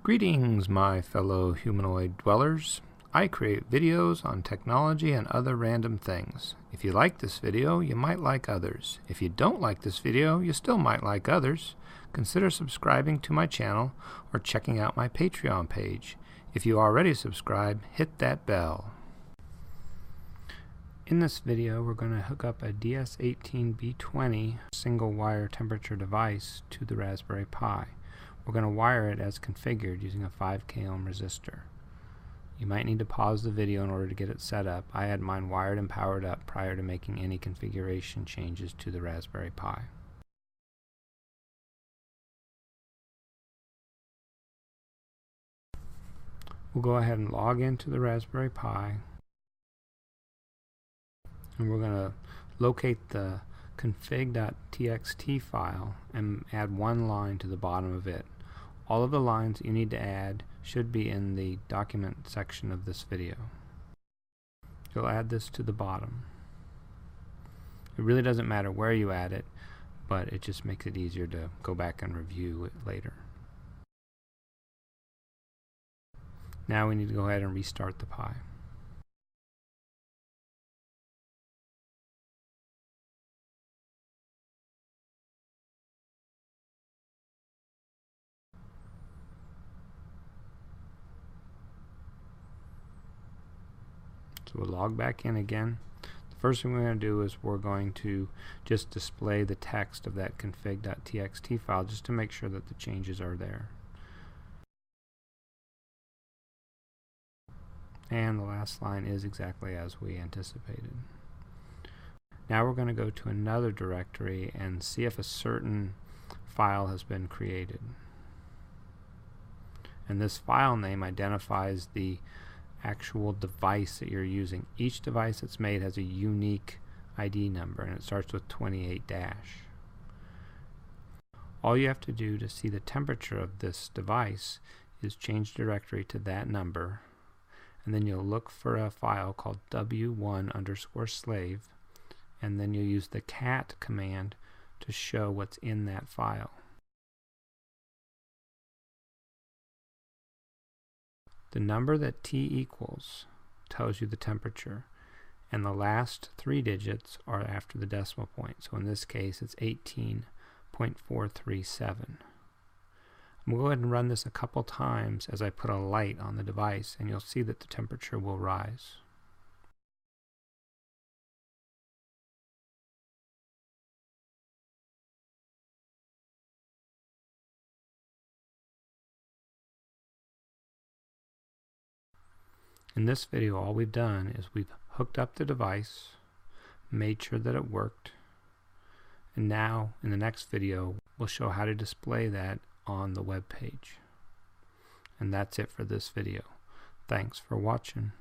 Greetings, my fellow humanoid dwellers. I create videos on technology and other random things. If you like this video, you might like others. If you don't like this video, you still might like others. Consider subscribing to my channel or checking out my Patreon page. If you already subscribe, hit that bell. In this video, we're going to hook up a DS18B20 single wire temperature device to the Raspberry Pi. We're going to wire it as configured using a 5K ohm resistor. You might need to pause the video in order to get it set up. I had mine wired and powered up prior to making any configuration changes to the Raspberry Pi. We'll go ahead and log into the Raspberry Pi, and we're going to locate the config.txt file and add one line to the bottom of it. All of the lines you need to add should be in the document section of this video. You'll add this to the bottom. It really doesn't matter where you add it, but it just makes it easier to go back and review it later. Now we need to go ahead and restart the Pi. So we'll log back in again. The first thing we're going to do is we're going to just display the text of that config.txt file just to make sure that the changes are there. And the last line is exactly as we anticipated. Now we're going to go to another directory and see if a certain file has been created. And this file name identifies the actual device that you're using. Each device that's made has a unique ID number, and it starts with 28-. All you have to do to see the temperature of this device is change directory to that number, and then you'll look for a file called w1_slave, and then you'll use the cat command to show what's in that file. The number that T equals tells you the temperature, and the last 3 digits are after the decimal point. So in this case, it's 18.437. I'm going to go ahead and run this a couple times as I put a light on the device, and you'll see that the temperature will rise. In this video, all we've done is we've hooked up the device, made sure that it worked, and now in the next video we'll show how to display that on the web page. And that's it for this video. Thanks for watching.